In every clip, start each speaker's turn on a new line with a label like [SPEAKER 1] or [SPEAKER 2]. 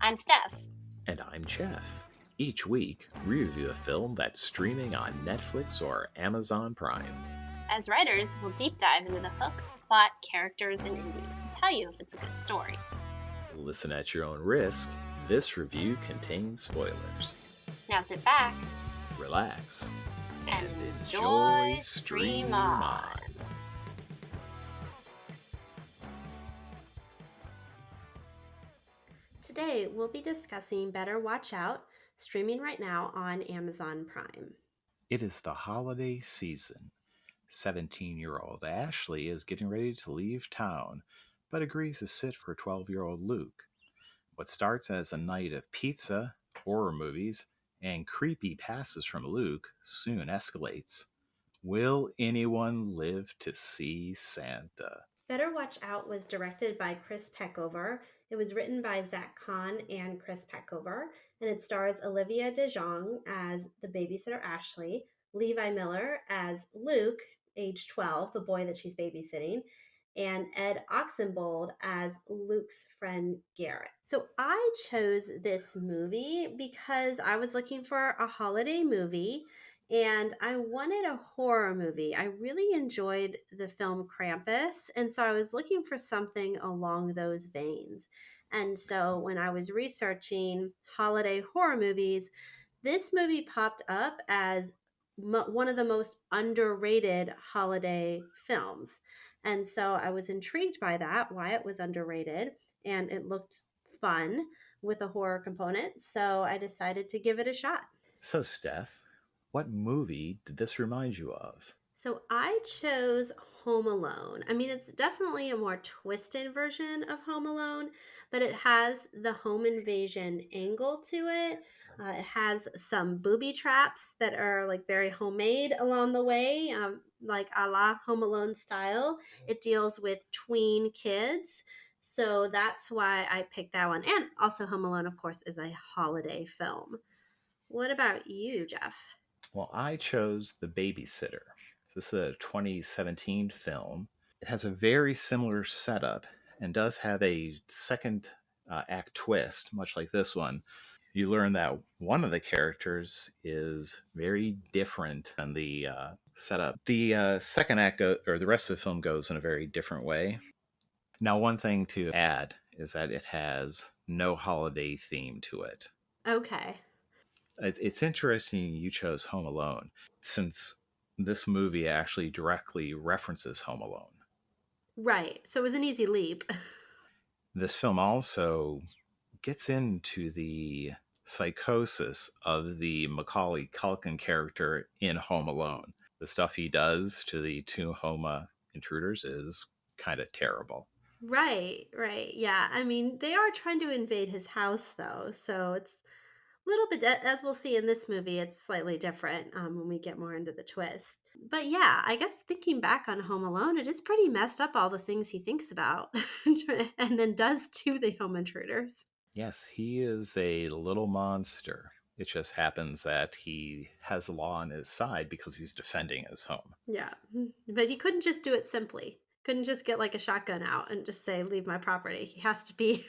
[SPEAKER 1] I'm Steph.
[SPEAKER 2] And I'm Jeff. Each week, we review a film that's streaming on Netflix or Amazon Prime.
[SPEAKER 1] As writers, we'll deep dive into the hook, plot, characters, and ending to tell you if it's a good story.
[SPEAKER 2] Listen at your own risk. This review contains spoilers.
[SPEAKER 1] Now sit back
[SPEAKER 2] Relax
[SPEAKER 1] and
[SPEAKER 2] enjoy
[SPEAKER 1] enjoy
[SPEAKER 2] Stream
[SPEAKER 1] Stream
[SPEAKER 2] On.
[SPEAKER 1] On.
[SPEAKER 3] Today, we'll be discussing Better Watch Out, streaming right now on Amazon Prime.
[SPEAKER 2] It is the holiday season. 17-year-old Ashley is getting ready to leave town, but agrees to sit for 12-year-old Luke. What starts as a night of pizza, horror movies, and creepy passes from Luke soon escalates. Will anyone live to see Santa?
[SPEAKER 3] Better Watch Out was directed by Chris Peckover. It was written by Zach Kahn and Chris Peckover, and it stars Olivia DeJonge as the babysitter Ashley, Levi Miller as Luke, age 12, the boy that she's babysitting, and Ed Oxenbould as Luke's friend Garrett. So I chose this movie because I was looking for a holiday movie and I wanted a horror movie. I really enjoyed the film Krampus, and so I was looking for something along those veins. And so when I was researching holiday horror movies, this movie popped up as one of the most underrated holiday films. And so I was intrigued by that, why it was underrated, and it looked fun with a horror component. So I decided to give it a shot.
[SPEAKER 2] So, Steph, what movie did this remind you of?
[SPEAKER 3] So I chose Home Alone. I mean, it's definitely a more twisted version of Home Alone, but it has the home invasion angle to it. It has some booby traps that are like very homemade along the way, like a la Home Alone style. It deals with tween kids. So that's why I picked that one. And also, Home Alone, of course, is a holiday film. What about you, Jeff?
[SPEAKER 2] Well, I chose The Babysitter. This is a 2017 film. It has a very similar setup and does have a second act twist, much like this one. You learn that one of the characters is very different than the setup. The second act, or the rest of the film, goes in a very different way. Now, one thing to add is that it has no holiday theme to it.
[SPEAKER 3] Okay.
[SPEAKER 2] It's interesting you chose Home Alone, since this movie actually directly references Home Alone.
[SPEAKER 3] Right. So it was an easy leap.
[SPEAKER 2] This film also gets into the psychosis of the Macaulay Culkin character in Home Alone. The stuff he does to the two Homa intruders is kind of terrible.
[SPEAKER 3] Right, right. Yeah. I mean, they are trying to invade his house, though. So it's a little bit, as we'll see in this movie, it's slightly different when we get more into the twist. But yeah, I guess thinking back on Home Alone, it is pretty messed up all the things he thinks about and then does to the home intruders.
[SPEAKER 2] Yes, he is a little monster. It just happens that he has the law on his side because he's defending his home.
[SPEAKER 3] Yeah. But he couldn't just do it simply. Couldn't just get like a shotgun out and just say, leave my property. He has to be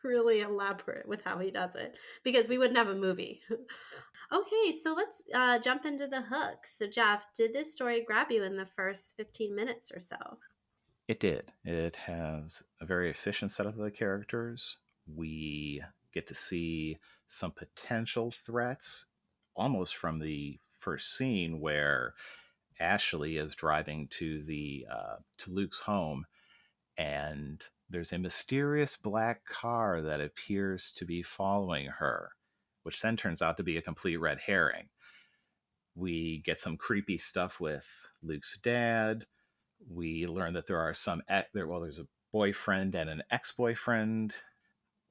[SPEAKER 3] really elaborate with how he does it because we wouldn't have a movie. Okay, so let's jump into the hook. So, Jeff, did this story grab you in the first 15 minutes or so?
[SPEAKER 2] It did. It has a very efficient setup of the characters. We get to see some potential threats almost from the first scene where Ashley is driving to Luke's home, and there's a mysterious black car that appears to be following her, which then turns out to be a complete red herring. We get some creepy stuff with Luke's dad. We learn that there are there's a boyfriend and an ex-boyfriend.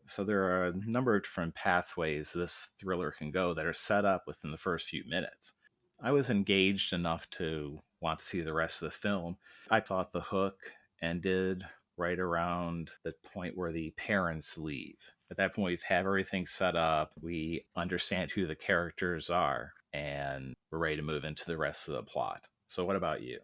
[SPEAKER 2] So there are a number of different pathways this thriller can go that are set up within the first few minutes. I was engaged enough to want to see the rest of the film. I thought the hook ended right around the point where the parents leave. At that point, we've had everything set up. We understand who the characters are, and we're ready to move into the rest of the plot. So what about you?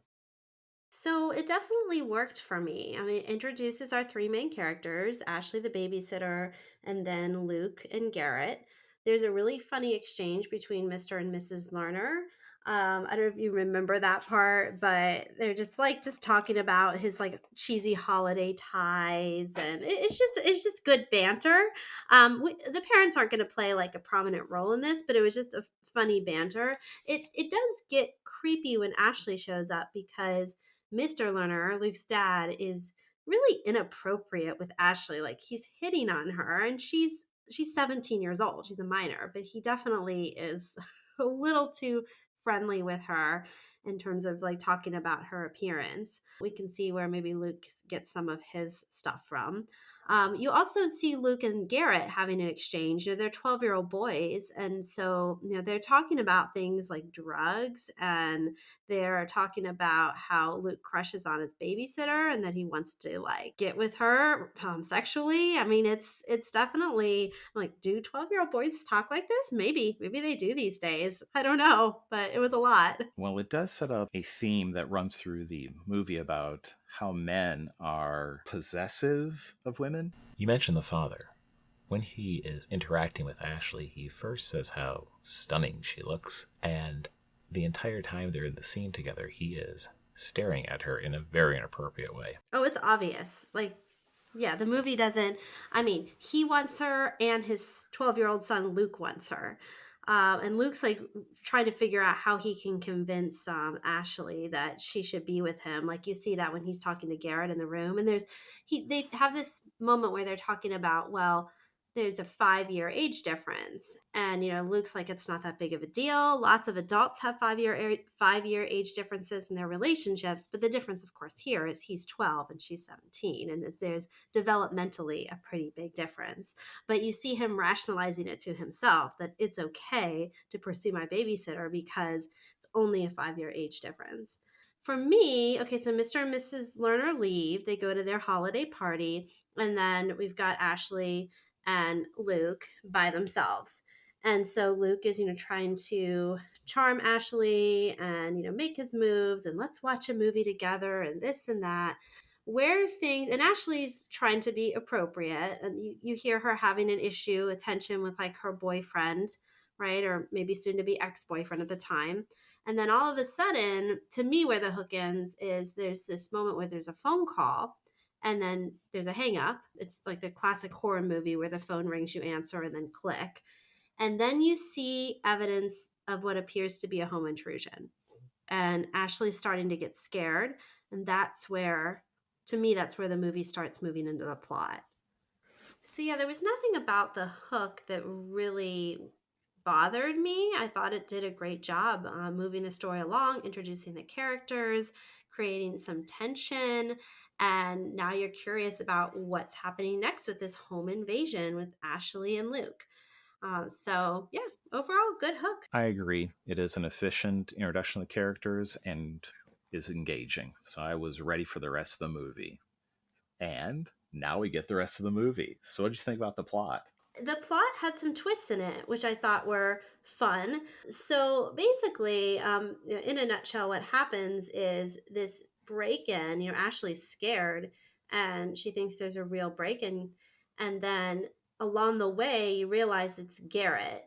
[SPEAKER 3] So it definitely worked for me. I mean, it introduces our three main characters, Ashley the babysitter, and then Luke and Garrett. There's a really funny exchange between Mr. and Mrs. Lerner. I don't know if you remember that part, but they're just talking about his like cheesy holiday ties, and it's just good banter. The parents aren't going to play like a prominent role in this, but it was just a funny banter. It does get creepy when Ashley shows up because Mr. Lerner, Luke's dad, is really inappropriate with Ashley. Like he's hitting on her, and she's 17 years old. She's a minor, but he definitely is a little too friendly with her in terms of like talking about her appearance. We can see where maybe Luke gets some of his stuff from. You also see Luke and Garrett having an exchange. They're 12-year-old boys, and so they're talking about things like drugs, and they're talking about how Luke crushes on his babysitter and that he wants to like get with her sexually. I mean, it's definitely like, do 12-year-old boys talk like this? Maybe they do these days. I don't know, but it was a lot.
[SPEAKER 2] Well, it does set up a theme that runs through the movie about how men are possessive of women.
[SPEAKER 4] You mentioned the father. When he is interacting with Ashley, he first says how stunning she looks, and the entire time they're in the scene together, he is staring at her in a very inappropriate way.
[SPEAKER 3] Oh, it's obvious. Like, yeah, the movie doesn't. I mean, he wants her, and his 12-year-old son Luke wants her. And Luke's like trying to figure out how he can convince Ashley that she should be with him. Like you see that when he's talking to Garrett in the room, and they have this moment where they're talking about, well, there's a 5-year age difference, and Luke's like, it's not that big of a deal. Lots of adults have 5-year age differences in their relationships, but the difference, of course, here is he's 12 and she's 17, and that there's developmentally a pretty big difference. But you see him rationalizing it to himself that it's okay to pursue my babysitter because it's only a 5-year age difference. For me, okay, so Mr. and Mrs. Lerner leave. They go to their holiday party, and then we've got Ashley and Luke by themselves. And so Luke is, trying to charm Ashley and, make his moves and let's watch a movie together and this and that. Where things, and Ashley's trying to be appropriate, and you hear her having an issue, a tension with like her boyfriend, right? Or maybe soon to be ex boyfriend at the time. And then all of a sudden, to me, where the hook ends is there's this moment where there's a phone call and then there's a hang up. It's like the classic horror movie where the phone rings, you answer, and then click. And then you see evidence of what appears to be a home intrusion. And Ashley's starting to get scared. And that's where, to me, that's where the movie starts moving into the plot. So, yeah, there was nothing about the hook that really bothered me. I thought it did a great job moving the story along, introducing the characters, creating some tension. And now you're curious about what's happening next with this home invasion with Ashley and Luke. So, yeah, overall, good hook.
[SPEAKER 2] I agree. It is an efficient introduction of the characters and is engaging. So I was ready for the rest of the movie. And now we get the rest of the movie. So what did you think about the plot?
[SPEAKER 3] The plot had some twists in it, which I thought were fun. So basically, in a nutshell, what happens is this break in, Ashley's scared and she thinks there's a real break in. And then along the way, you realize it's Garrett,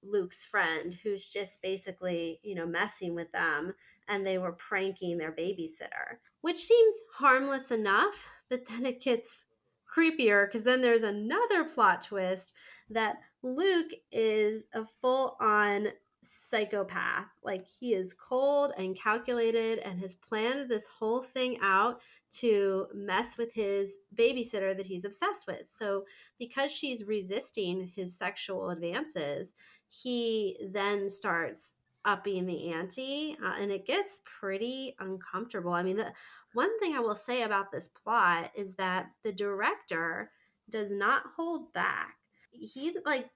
[SPEAKER 3] Luke's friend, who's just basically, messing with them. And they were pranking their babysitter, which seems harmless enough, but then it gets creepier because then there's another plot twist that Luke is a full-on psychopath. Like he is cold and calculated and has planned this whole thing out to mess with his babysitter that he's obsessed with. So because she's resisting his sexual advances, he then starts upping the ante, and it gets pretty uncomfortable. I mean, the one thing I will say about this plot is that the director does not hold back. He like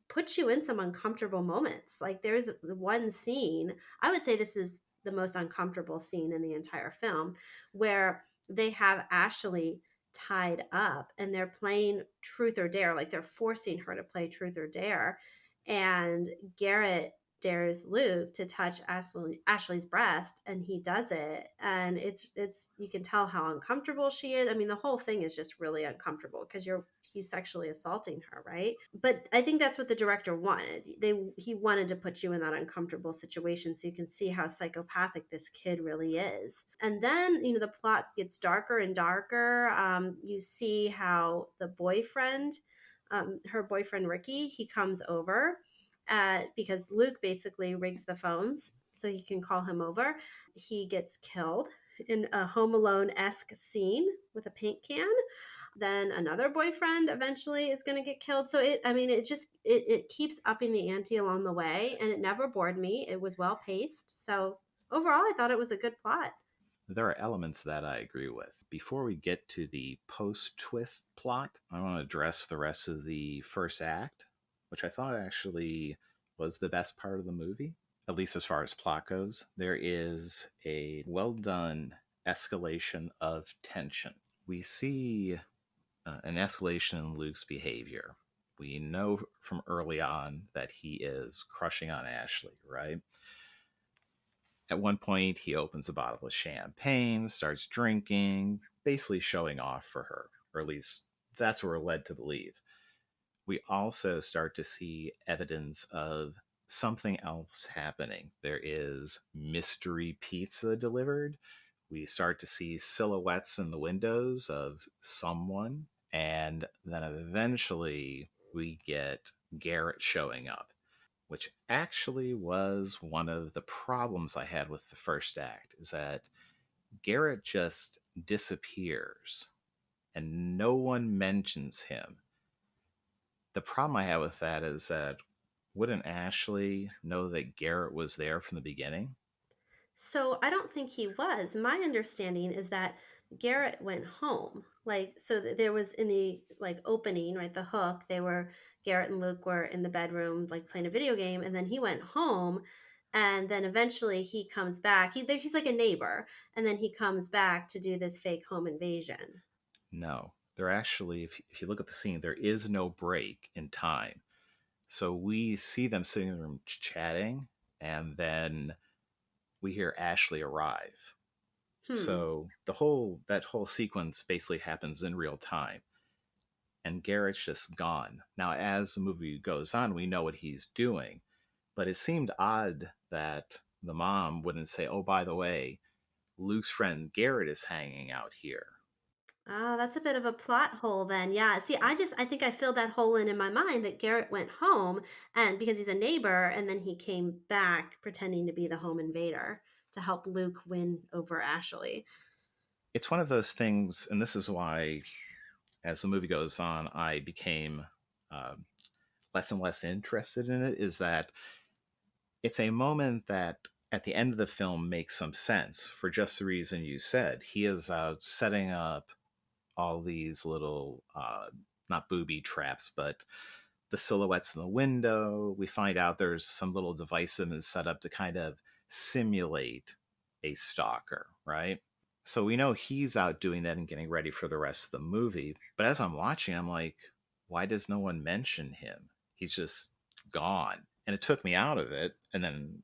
[SPEAKER 3] puts you in some uncomfortable moments. Like there's one scene, I would say this is the most uncomfortable scene in the entire film, where they have Ashley tied up and they're playing truth or dare, like they're forcing her to play truth or dare. And Garrett dares Luke to touch Ashley's breast, and he does it, and it's you can tell how uncomfortable she is. I mean, the whole thing is just really uncomfortable because he's sexually assaulting her, right? But I think that's what the director wanted. He wanted to put you in that uncomfortable situation so you can see how psychopathic this kid really is. And then, the plot gets darker and darker. You see how the boyfriend, her boyfriend Ricky, he comes over because Luke basically rigs the phones so he can call him over. He gets killed in a Home Alone-esque scene with a paint can. Then another boyfriend eventually is going to get killed. So it keeps upping the ante along the way, and it never bored me. It was well paced. So overall, I thought it was a good plot.
[SPEAKER 2] There are elements that I agree with. Before we get to the post-twist plot, I want to address the rest of the first act, which I thought actually was the best part of the movie, at least as far as plot goes. There is a well-done escalation of tension. We see an escalation in Luke's behavior. We know from early on that he is crushing on Ashley, right? At one point, he opens a bottle of champagne, starts drinking, basically showing off for her, or at least that's what we're led to believe. We also start to see evidence of something else happening. There is mystery pizza delivered. We start to see silhouettes in the windows of someone, and then eventually we get Garrett showing up, which actually was one of the problems I had with the first act, is that Garrett just disappears and no one mentions him. The problem I have with that is that wouldn't Ashley know that Garrett was there from the beginning?
[SPEAKER 3] So I don't think he was. My understanding is that Garrett went home. There was in the opening, right, the hook, Garrett and Luke were in the bedroom playing a video game, and then he went home, and then eventually he comes back. He's like a neighbor, and then he comes back to do this fake home invasion.
[SPEAKER 2] No. There actually, if you look at the scene, there is no break in time. So we see them sitting in the room chatting, and then we hear Ashley arrive.
[SPEAKER 3] Hmm.
[SPEAKER 2] So that whole sequence basically happens in real time, and Garrett's just gone. Now, as the movie goes on, we know what he's doing, but it seemed odd that the mom wouldn't say, "Oh, by the way, Luke's friend Garrett is hanging out here."
[SPEAKER 3] Oh, that's a bit of a plot hole then. Yeah. See, I think I filled that hole in my mind that Garrett went home and because he's a neighbor and then he came back pretending to be the home invader to help Luke win over Ashley.
[SPEAKER 2] It's one of those things, and this is why, as the movie goes on, I became uh, less and less interested in it. Is that it's a moment that at the end of the film makes some sense for just the reason you said. He is out setting up all these little, not booby traps, but the silhouettes in the window. We find out there's some little device that is set up to kind of simulate a stalker, right? So we know he's out doing that and getting ready for the rest of the movie. But as I'm watching, I'm like, why does no one mention him? He's just gone. And it took me out of it. And then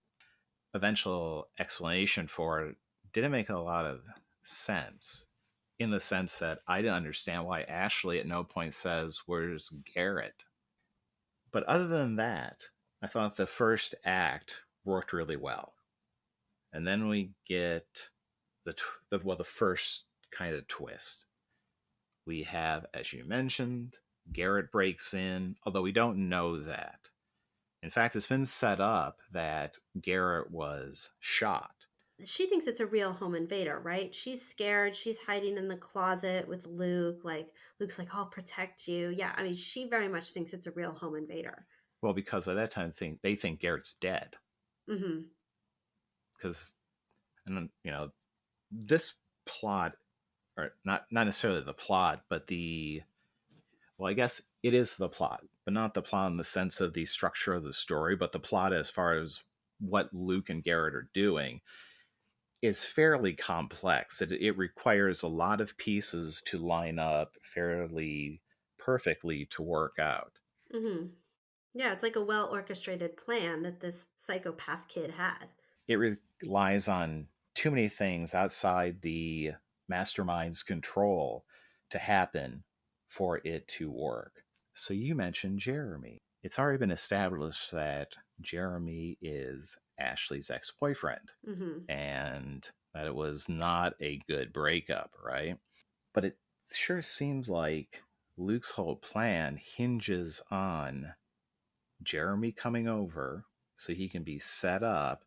[SPEAKER 2] eventual explanation for it didn't make a lot of sense, in the sense that I didn't understand why Ashley at no point says, "Where's Garrett?" But other than that, I thought the first act worked really well. And then we get the first kind of twist. We have, as you mentioned, Garrett breaks in, although we don't know that. In fact, it's been set up that Garrett was shot.
[SPEAKER 3] She thinks it's a real home invader, right? She's scared. She's hiding in the closet with Luke. Luke's like, "I'll protect you." Yeah, I mean, she very much thinks it's a real home invader.
[SPEAKER 2] Well, because by that time they think Garrett's dead.
[SPEAKER 3] Mm-hmm.
[SPEAKER 2] Because, this plot, or not necessarily the plot, but I guess it is the plot, but not the plot in the sense of the structure of the story, but the plot as far as what Luke and Garrett are doing is fairly complex. It requires a lot of pieces to line up fairly perfectly to work out.
[SPEAKER 3] Mm-hmm. Yeah, it's like a well orchestrated plan that this psychopath kid had.
[SPEAKER 2] It relies on too many things outside the mastermind's control to happen for it to work. So you mentioned Jeremy. It's already been established that Jeremy is Ashley's ex boyfriend
[SPEAKER 3] Hmm.
[SPEAKER 2] and that it was not a good breakup, right? But it sure seems like Luke's whole plan hinges on Jeremy coming over so he can be set up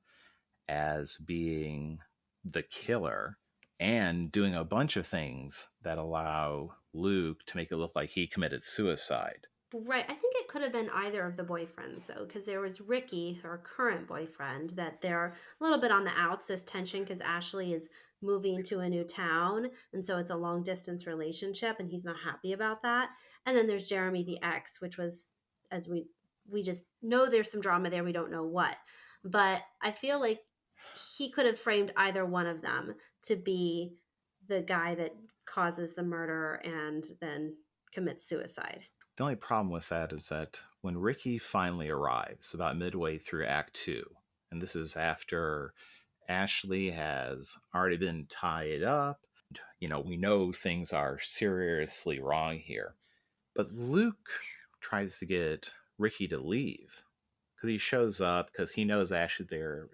[SPEAKER 2] as being the killer and doing a bunch of things that allow Luke to make it look like he committed suicide.
[SPEAKER 3] Right. I think it could have been either of the boyfriends, though, because there was Ricky, her current boyfriend, that they're a little bit on the outs. There's tension because Ashley is moving to a new town. And so it's a long distance relationship, and he's not happy about that. And then there's Jeremy, the ex, which was, as we just know there's some drama there. We don't know what. But I feel like he could have framed either one of them to be the guy that causes the murder and then commits suicide.
[SPEAKER 2] The only problem with that is that when Ricky finally arrives, about midway through Act 2, and this is after Ashley has already been tied up, we know things are seriously wrong here. But Luke tries to get Ricky to leave because he shows up because he knows Ashley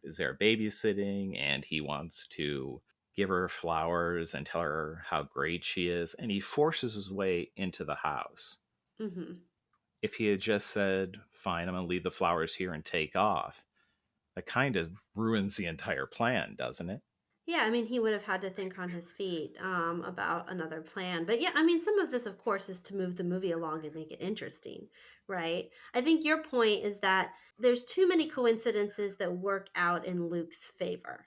[SPEAKER 2] is there babysitting and he wants to give her flowers and tell her how great she is, and he forces his way into the house.
[SPEAKER 3] Hmm.
[SPEAKER 2] If he had just said, "Fine, I'm going to leave the flowers here and take off," that kind of ruins the entire plan, doesn't it?
[SPEAKER 3] Yeah, I mean, he would have had to think on his feet about another plan. But yeah, I mean, some of this, of course, is to move the movie along and make it interesting, right? I think your point is that there's too many coincidences that work out in Luke's favor.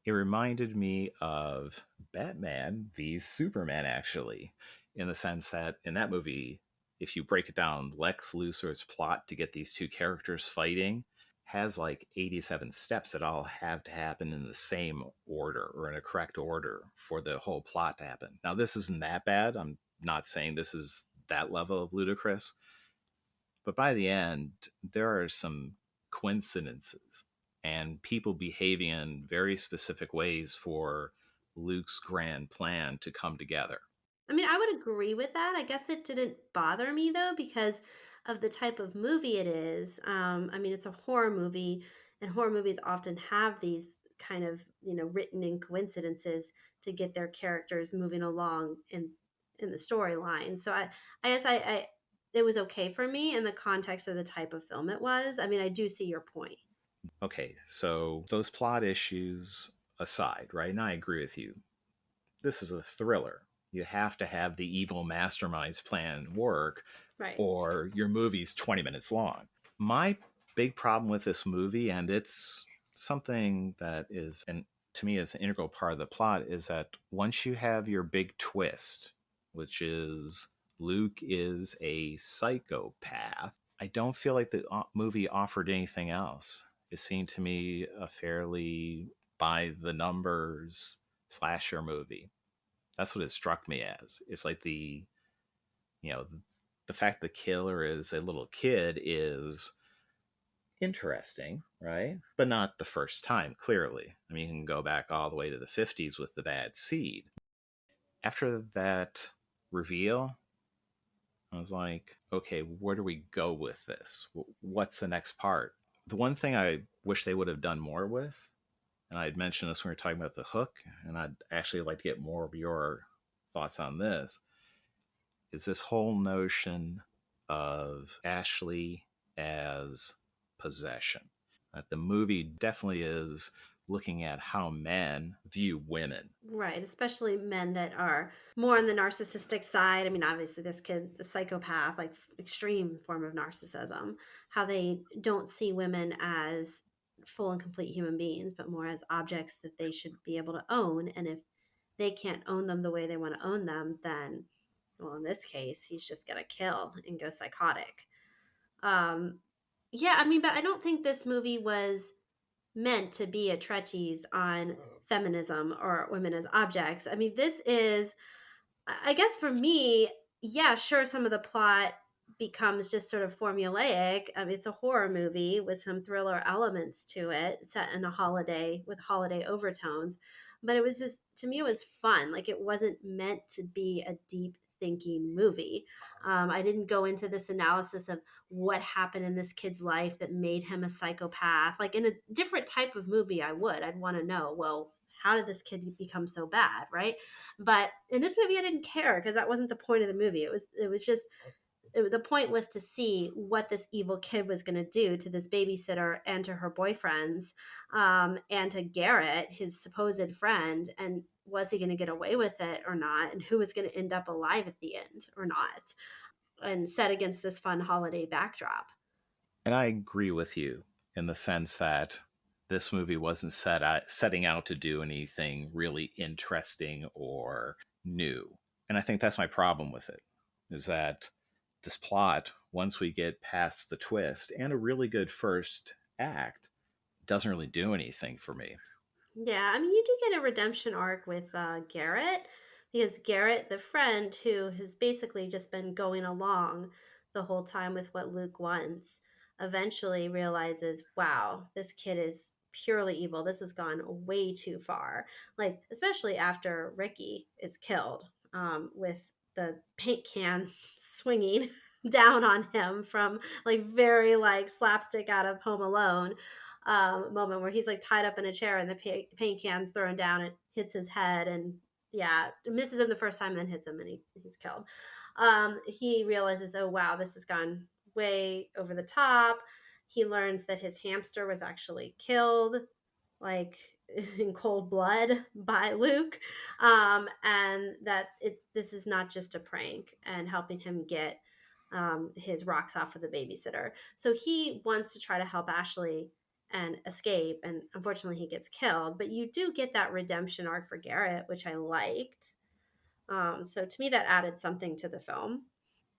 [SPEAKER 2] It reminded me of Batman v Superman, actually, in the sense that in that movie, if you break it down, Lex Luthor's plot to get these two characters fighting has like 87 steps that all have to happen in the same order or in a correct order for the whole plot to happen. Now, this isn't that bad. I'm not saying this is that level of ludicrous, but by the end, there are some coincidences and people behaving in very specific ways for Luke's grand plan to come together.
[SPEAKER 3] I mean, I would agree with that. I guess it didn't bother me though because of the type of movie it is. I mean, it's a horror movie, and horror movies often have these kind of written in coincidences to get their characters moving along in the storyline. So I guess I it was okay for me in the context of the type of film it was. I mean, I do see your point.
[SPEAKER 2] Okay, so those plot issues aside, right? And I agree with you. This is a thriller. You have to have the evil mastermind's plan work,
[SPEAKER 3] Right.
[SPEAKER 2] or your movie's 20 minutes long. My big problem with this movie, and it's something that is, and to me, is an integral part of the plot, is that once you have your big twist, which is Luke is a psychopath, I don't feel like the movie offered anything else. It seemed to me a fairly by the numbers slasher movie. That's what it struck me as. It's like you know, the fact the killer is a little kid is interesting, right? But not the first time, clearly. I mean, you can go back all the way to the 50s with the bad seed. After that reveal, I was like, okay, where do we go with this? What's the next part? The one thing I wish they would have done more with, and I'd mentioned this when we were talking about the hook, and I'd actually like to get more of your thoughts on this, is this whole notion of Ashley as possession. That the movie definitely is looking at how men view women.
[SPEAKER 3] Right, especially men that are more on the narcissistic side. I mean, obviously, this kid, a psychopath, like extreme form of narcissism, how they don't see women as full and complete human beings, but more as objects that they should be able to own. And if they can't own them the way they want to own them, then, well, in this case, he's just going to kill and go psychotic. Um, yeah, I mean, but I don't think this movie was meant to be a treatise on feminism or women as objects. I mean, this is, I guess for me, yeah, sure, some of the plot becomes just sort of formulaic. I mean, it's a horror movie with some thriller elements to it, set in a holiday with holiday overtones. But it was just, to me, it was fun. Like, it wasn't meant to be a deep thinking movie. I didn't go into this analysis of what happened in this kid's life that made him a psychopath. Like, in a different type of movie, I'd want to know, well, how did this kid become so bad, right? But in this movie, I didn't care because that wasn't the point of the movie. It was just the point was to see what this evil kid was going to do to this babysitter and to her boyfriends, and to Garrett, his supposed friend, and was he going to get away with it or not, and who was going to end up alive at the end or not, and set against this fun holiday backdrop.
[SPEAKER 2] And I agree with you in the sense that this movie wasn't setting out to do anything really interesting or new. And I think that's my problem with it, is that this plot, once we get past the twist and a really good first act, doesn't really do anything for me.
[SPEAKER 3] Yeah, I mean, you do get a redemption arc with Garrett, because Garrett, the friend who has basically just been going along the whole time with what Luke wants, eventually realizes, wow, this kid is purely evil. This has gone way too far. Like, especially after Ricky is killed, with the paint can swinging down on him from like very like slapstick out of Home Alone, moment where he's like tied up in a chair and the paint can's thrown down. It hits his head and yeah, misses him the first time, then hits him and he's killed. He realizes, oh wow, this has gone way over the top. He learns that his hamster was actually killed, like in cold blood by Luke, and that this is not just a prank, and helping him get his rocks off with the babysitter. So he wants to try to help Ashley and escape, and unfortunately he gets killed. But you do get that redemption arc for Garrett, which I liked. So to me, that added something to the film.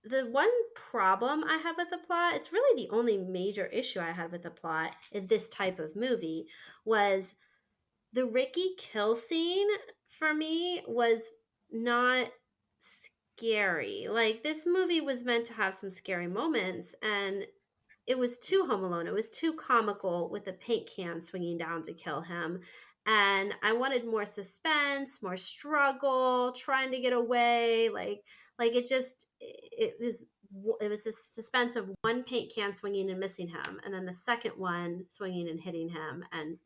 [SPEAKER 3] The one problem I have with the plot, it's really the only major issue I had with the plot in this type of movie, was the Ricky kill scene. For me, was not scary. Like, this movie was meant to have some scary moments, and it was too Home Alone. It was too comical with the paint can swinging down to kill him. And I wanted more suspense, more struggle, trying to get away. Like it was a suspense of one paint can swinging and missing him, and then the second one swinging and hitting him, and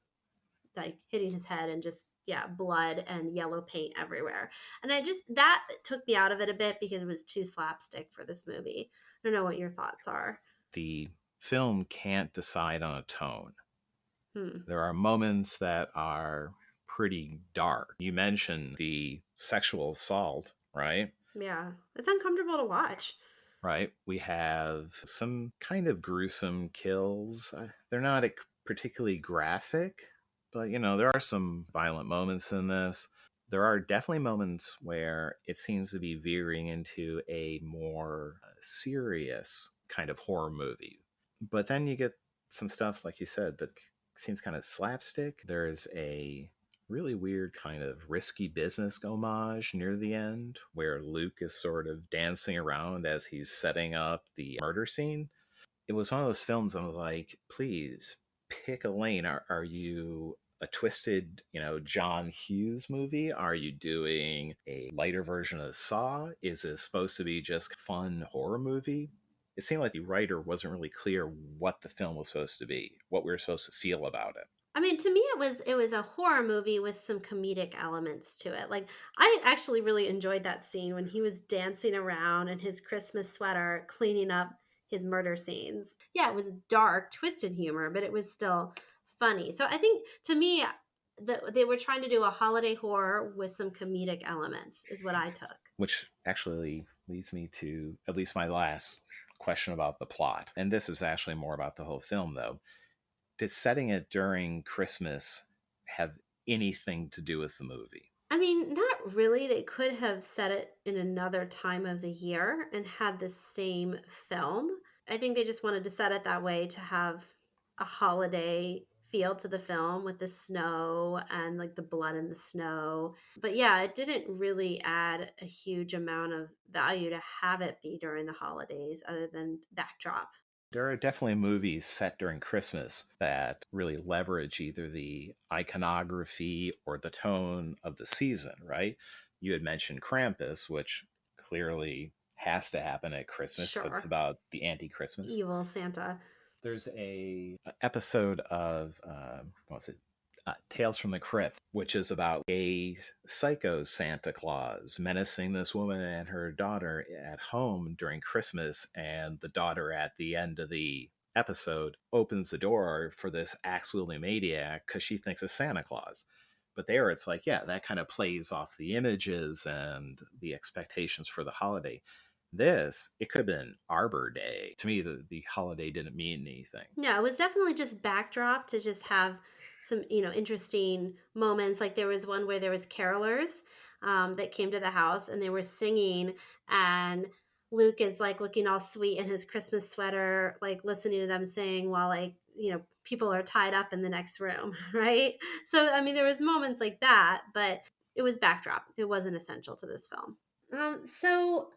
[SPEAKER 3] like hitting his head, and just, yeah, blood and yellow paint everywhere. And that took me out of it a bit because it was too slapstick for this movie. I don't know what your thoughts are.
[SPEAKER 2] The film can't decide on a tone.
[SPEAKER 3] Hmm.
[SPEAKER 2] There are moments that are pretty dark. You mentioned the sexual assault, right?
[SPEAKER 3] Yeah, it's uncomfortable to watch.
[SPEAKER 2] Right. We have some kind of gruesome kills. They're not particularly graphic, but there are some violent moments in this. There are definitely moments where it seems to be veering into a more serious kind of horror movie. But then you get some stuff, like you said, that seems kind of slapstick. There's a really weird kind of risky business homage near the end where Luke is sort of dancing around as he's setting up the murder scene. It was one of those films I was like, please pick a lane. Are you a twisted, John Hughes movie? Are you doing a lighter version of Saw? Is it supposed to be just a fun horror movie? It seemed like the writer wasn't really clear what the film was supposed to be, what we were supposed to feel about it.
[SPEAKER 3] I mean, to me, it was a horror movie with some comedic elements to it. Like, I actually really enjoyed that scene when he was dancing around in his Christmas sweater, cleaning up his murder scenes. Yeah, it was dark, twisted humor, but it was still funny. So I think, to me, they were trying to do a holiday horror with some comedic elements, is what I took.
[SPEAKER 2] Which actually leads me to at least my last question about the plot. And this is actually more about the whole film, though. Did setting it during Christmas have anything to do with the movie?
[SPEAKER 3] I mean, not really. They could have set it in another time of the year and had the same film. I think they just wanted to set it that way to have a holiday feel to the film with the snow and like the blood in the snow. But yeah, it didn't really add a huge amount of value to have it be during the holidays other than backdrop.
[SPEAKER 2] There are definitely movies set during Christmas that really leverage either the iconography or the tone of the season, right? You had mentioned Krampus, which clearly has to happen at Christmas because it's
[SPEAKER 3] Sure.
[SPEAKER 2] about the anti-Christmas.
[SPEAKER 3] Evil Santa.
[SPEAKER 2] There's a episode of what was it? Tales from the Crypt, which is about a psycho Santa Claus menacing this woman and her daughter at home during Christmas, and the daughter at the end of the episode opens the door for this axe-wielding maniac because she thinks it's Santa Claus. But there it's like, yeah, that kind of plays off the images and the expectations for the holiday. This, it could have been Arbor Day. To me, the holiday didn't mean anything.
[SPEAKER 3] Yeah, it was definitely just backdrop to just have some, interesting moments. Like there was one where there was carolers that came to the house and they were singing, and Luke is like looking all sweet in his Christmas sweater, like listening to them sing while like, people are tied up in the next room, right? So I mean, there was moments like that, but it was backdrop. It wasn't essential to this film. So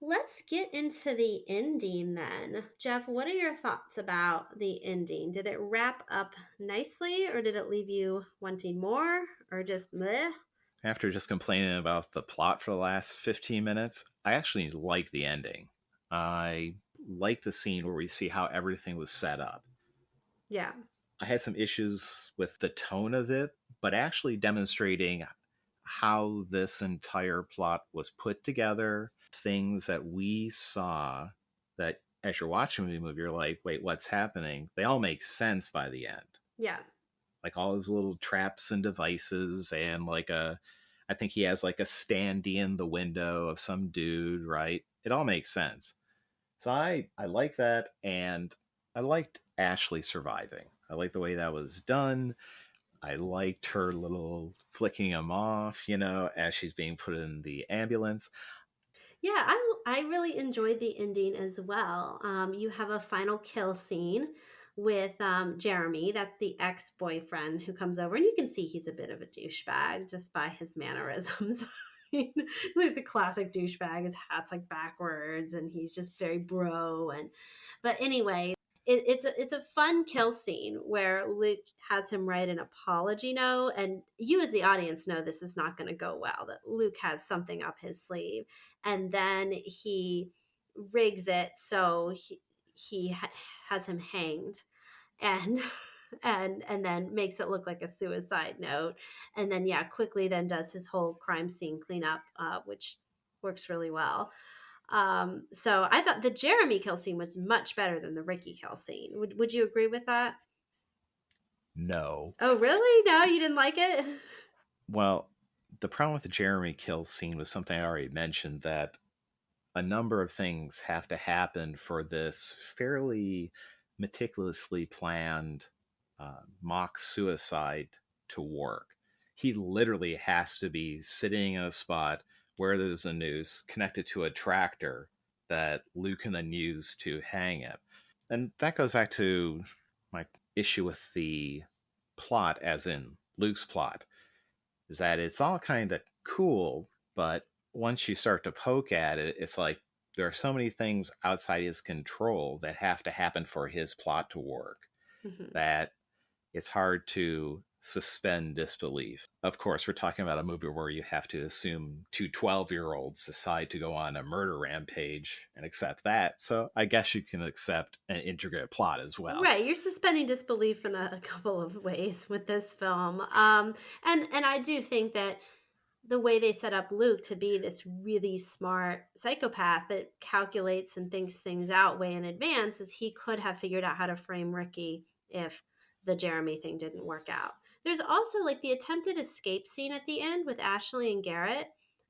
[SPEAKER 3] let's get into the ending then. Jeff, what are your thoughts about the ending? Did it wrap up nicely or did it leave you wanting more or just meh?
[SPEAKER 2] After just complaining about the plot for the last 15 minutes, I actually like the ending. I like the scene where we see how everything was set up.
[SPEAKER 3] Yeah.
[SPEAKER 2] I had some issues with the tone of it, but actually demonstrating how this entire plot was put together, things that we saw that as you're watching the movie, you're like, wait, what's happening? They all make sense by the end.
[SPEAKER 3] Yeah.
[SPEAKER 2] Like all his little traps and devices, and I think he has like a standee in the window of some dude, right? It all makes sense. So I like that, and I liked Ashley surviving. I like the way that was done. I liked her little flicking him off, as she's being put in the ambulance.
[SPEAKER 3] Yeah, I really enjoyed the ending as well. You have a final kill scene with Jeremy. That's the ex boyfriend who comes over, and you can see he's a bit of a douchebag just by his mannerisms. Like the classic douchebag, his hat's like backwards, and he's just very bro. But anyway, it's a fun kill scene where Luke has him write an apology note, and you as the audience know this is not going to go well. That Luke has something up his sleeve, and then he rigs it so has him hanged, and and then makes it look like a suicide note, and then yeah, quickly then does his whole crime scene cleanup, which works really well. So I thought the Jeremy kill scene was much better than the Ricky kill scene. Would you agree with that?
[SPEAKER 2] No.
[SPEAKER 3] Oh, really? No, you didn't like it?
[SPEAKER 2] Well, the problem with the Jeremy kill scene was something I already mentioned, that a number of things have to happen for this fairly meticulously planned mock suicide to work. He literally has to be sitting in a spot where there's a noose connected to a tractor that Luke can then use to hang it. And that goes back to my issue with the plot, as in Luke's plot, is that it's all kind of cool, but once you start to poke at it, it's like there are so many things outside his control that have to happen for his plot to work
[SPEAKER 3] Mm-hmm.
[SPEAKER 2] that it's hard to suspend disbelief. Of course, we're talking about a movie where you have to assume two 12-year-olds decide to go on a murder rampage and accept that. So I guess you can accept an intricate plot as well.
[SPEAKER 3] Right, you're suspending disbelief in a couple of ways with this film, and I do think that the way they set up Luke to be this really smart psychopath that calculates and thinks things out way in advance is he could have figured out how to frame Ricky if the Jeremy thing didn't work out. There's also like the attempted escape scene at the end with Ashley and Garrett,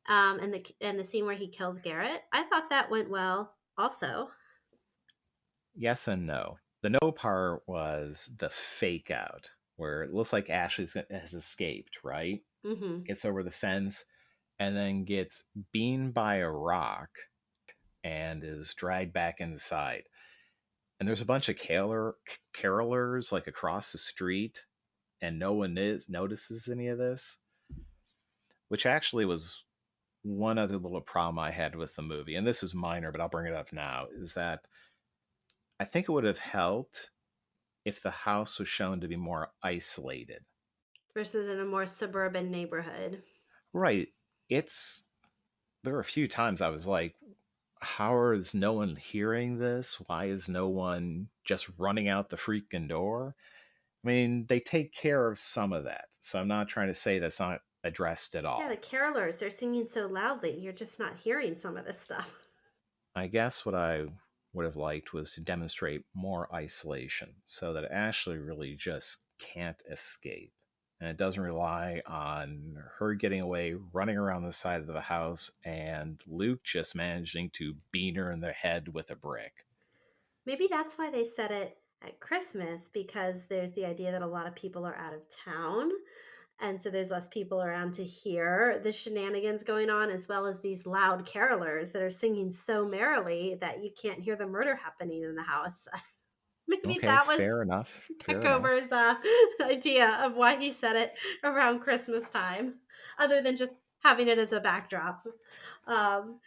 [SPEAKER 3] and the scene where he kills Garrett. I thought that went well also.
[SPEAKER 2] Yes and no. The no part was the fake out, where it looks like Ashley has escaped, right?
[SPEAKER 3] Mm-hmm.
[SPEAKER 2] Gets over the fence and then gets beamed by a rock and is dragged back inside. And there's a bunch of carolers like across the street, and no one notices any of this, which actually was one other little problem I had with the movie. And this is minor, but I'll bring it up now. Is that I think it would have helped if the house was shown to be more isolated.
[SPEAKER 3] Versus in a more suburban neighborhood.
[SPEAKER 2] Right. It's there were a few times I was like, how is no one hearing this? Why is no one just running out the freaking door? I mean, they take care of some of that. So I'm not trying to say that's not addressed at
[SPEAKER 3] Yeah, the
[SPEAKER 2] all.
[SPEAKER 3] carolers, they're singing so loudly, you're just not hearing some of this stuff.
[SPEAKER 2] I guess what I would have liked was to demonstrate more isolation so that Ashley really just can't escape. And it doesn't rely on her getting away, running around the side of the house, and Luke just managing to beat her in the head with a brick.
[SPEAKER 3] Maybe that's why they set it at Christmas, because there's the idea that a lot of people are out of town. And so there's less people around to hear the shenanigans going on, as well as these loud carolers that are singing so merrily that you can't hear the murder happening in the house. Maybe
[SPEAKER 2] Okay,
[SPEAKER 3] that was
[SPEAKER 2] fair enough. Fair enough.
[SPEAKER 3] Peckover's idea of why he set it around Christmas time, other than just having it as a backdrop. Um,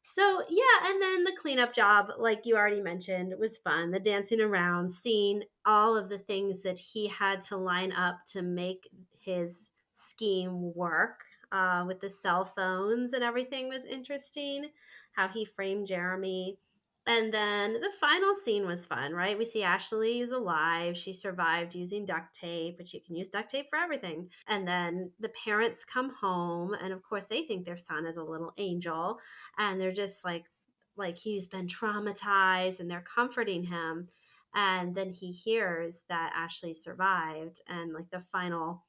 [SPEAKER 3] so yeah, and then the cleanup job, like you already mentioned, was fun. The dancing around, seeing all of the things that he had to line up to make his scheme work, with the cell phones and everything was interesting. How he framed Jeremy. And then the final scene was fun, right? We see Ashley is alive. She survived using duct tape, but you can use duct tape for everything. And then the parents come home, and of course, they think their son is a little angel, and they're just like he's been traumatized, and they're comforting him. And then he hears that Ashley survived, and like the final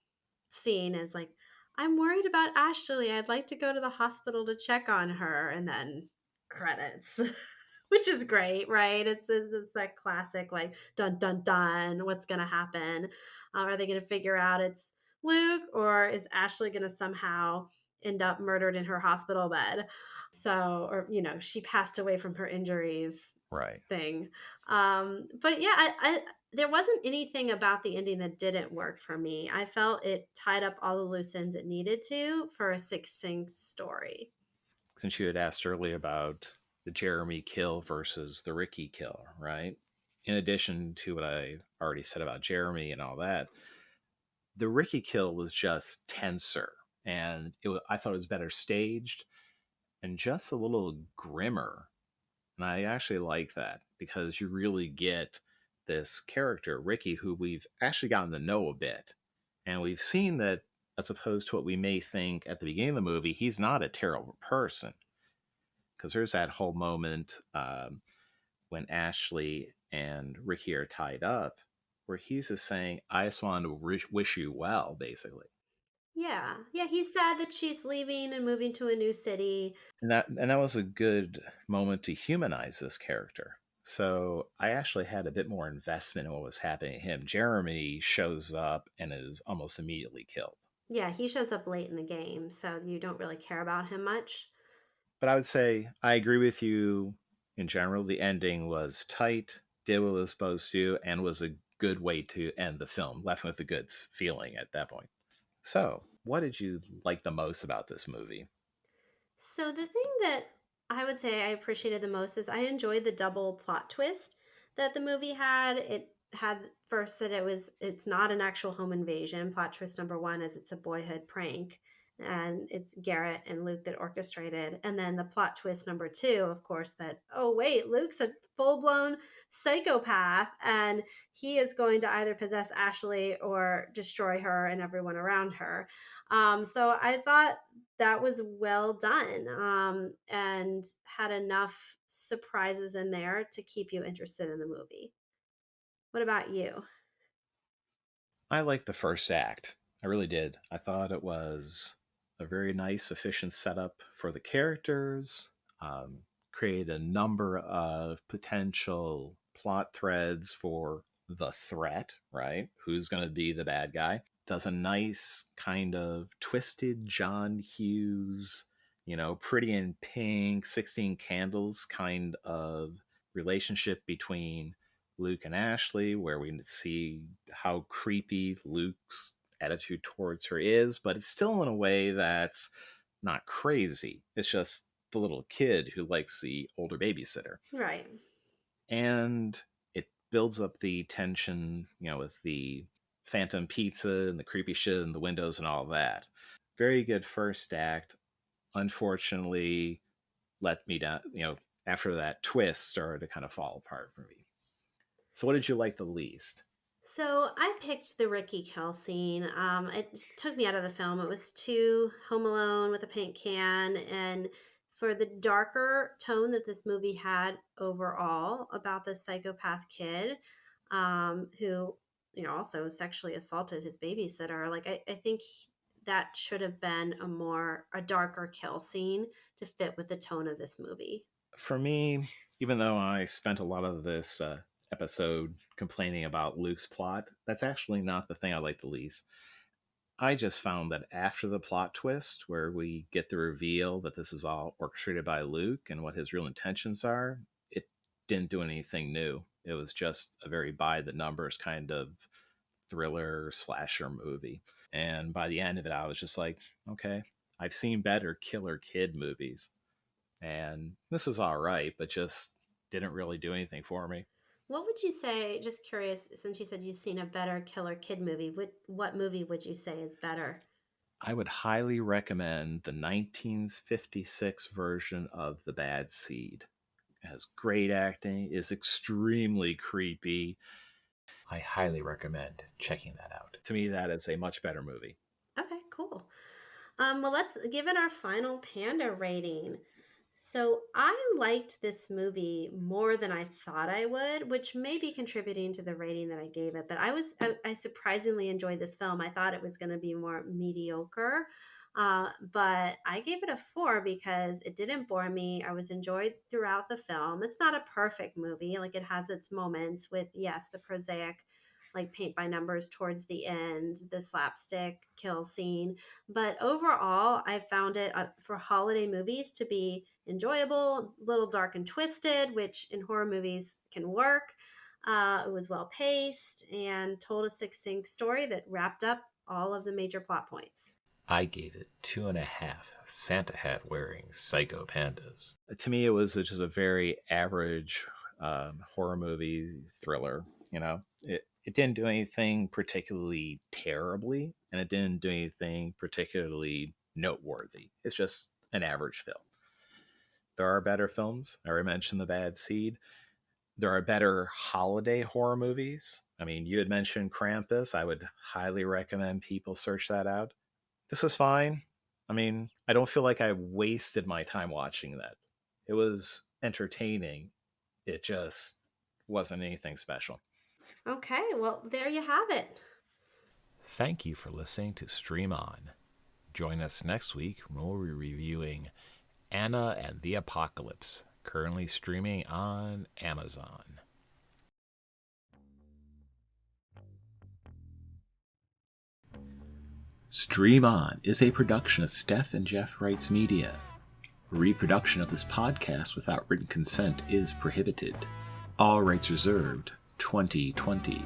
[SPEAKER 3] scene is like, I'm worried about Ashley, I'd like to go to the hospital to check on her, and then credits. Which is great, right? It's that classic, like, dun dun dun, what's gonna happen? Are they gonna figure out it's Luke, or is Ashley gonna somehow end up murdered in her hospital bed? So, or she passed away from her injuries
[SPEAKER 2] Right.
[SPEAKER 3] thing. But yeah, I there wasn't anything about the ending that didn't work for me. I felt it tied up all the loose ends it needed to for a succinct story.
[SPEAKER 2] Since you had asked earlier about the Jeremy kill versus the Ricky kill, right? In addition to what I already said about Jeremy and all that, the Ricky kill was just tenser, and I thought it was better staged and just a little grimmer. And I actually like that because you really get this character, Ricky, who we've actually gotten to know a bit. And we've seen that, as opposed to what we may think at the beginning of the movie, he's not a terrible person. Because there's that whole moment when Ashley and Ricky are tied up where he's just saying, I just want to wish you well, basically.
[SPEAKER 3] Yeah. Yeah, he's sad that she's leaving and moving to a new city.
[SPEAKER 2] And that was a good moment to humanize this character. So I actually had a bit more investment in what was happening to him. Jeremy shows up and is almost immediately killed.
[SPEAKER 3] Yeah, he shows up late in the game, so you don't really care about him much.
[SPEAKER 2] But I would say I agree with you in general. The ending was tight, did what it was supposed to, and was a good way to end the film. Left me with a good feeling at that point. So, what did you like the most about this movie?
[SPEAKER 3] So the thing that I would say I appreciated the most is I enjoyed the double plot twist that the movie had. It had first that it's not an actual home invasion. Plot twist number one is it's a boyhood prank, and it's Garrett and Luke that orchestrated. And then the plot twist number two, of course, that oh wait, Luke's a full blown psychopath, and he is going to either possess Ashley or destroy her and everyone around her. So I thought that was well done, and had enough surprises in there to keep you interested in the movie. What about you?
[SPEAKER 2] I liked the first act. I really did. I thought it was a very nice, efficient setup for the characters, created a number of potential plot threads for the threat, right? Who's going to be the bad guy? Does a nice kind of twisted John Hughes, Pretty in Pink, 16 Candles kind of relationship between Luke and Ashley, where we see how creepy Luke's attitude towards her is, but it's still in a way that's not crazy. It's just the little kid who likes the older babysitter.
[SPEAKER 3] Right.
[SPEAKER 2] And it builds up the tension, with the phantom pizza and the creepy shit in the windows and all that. Very good first act. Unfortunately, let me down, after that twist started to kind of fall apart for me. So what did you like the least?
[SPEAKER 3] So I picked the Ricky kill scene. It just took me out of the film. It was too Home Alone with a paint can, and for the darker tone that this movie had overall about this psychopath kid, who also sexually assaulted his babysitter. Like I think that should have been a darker kill scene to fit with the tone of this movie.
[SPEAKER 2] For me, even though I spent a lot of this episode complaining about Luke's plot, that's actually not the thing I like the least. I just found that after the plot twist, where we get the reveal that this is all orchestrated by Luke and what his real intentions are, it didn't do anything new. It was just a very by the numbers kind of thriller slasher movie. And by the end of it, I was just like, okay, I've seen better killer kid movies. And this was all right, but just didn't really do anything for me.
[SPEAKER 3] What would you say, just curious, since you said you've seen a better killer kid movie, what movie would you say is better?
[SPEAKER 2] I would highly recommend the 1956 version of The Bad Seed. It has great acting, is extremely creepy.
[SPEAKER 4] I highly recommend checking that out.
[SPEAKER 2] To me, that is a much better movie.
[SPEAKER 3] Okay, cool. Well, let's give it our final Panda rating. So I liked this movie more than I thought I would, which may be contributing to the rating that I gave it. But I surprisingly enjoyed this film. I thought it was going to be more mediocre, but I gave it a 4 because it didn't bore me. I was enjoyed throughout the film. It's not a perfect movie; like it has its moments with, yes, the prosaic, like paint by numbers towards the end, the slapstick kill scene. But overall, I found it for holiday movies to be enjoyable, a little dark and twisted, which in horror movies can work. It was well paced and told a succinct story that wrapped up all of the major plot points.
[SPEAKER 4] I gave it 2.5 Santa hat wearing psycho pandas.
[SPEAKER 2] To me, it was just a very average horror movie thriller. It didn't do anything particularly terribly, and it didn't do anything particularly noteworthy. It's just an average film. There are better films. I already mentioned The Bad Seed. There are better holiday horror movies. I mean, you had mentioned Krampus. I would highly recommend people search that out. This was fine. I mean, I don't feel like I wasted my time watching that. It was entertaining. It just wasn't anything special.
[SPEAKER 3] Okay, well, there you have it.
[SPEAKER 4] Thank you for listening to Stream On. Join us next week when we'll be reviewing Anna and the Apocalypse, currently streaming on Amazon. Stream On is a production of Steph and Jeff Wrights Media. Reproduction of this podcast without written consent is prohibited. All rights reserved. 2020.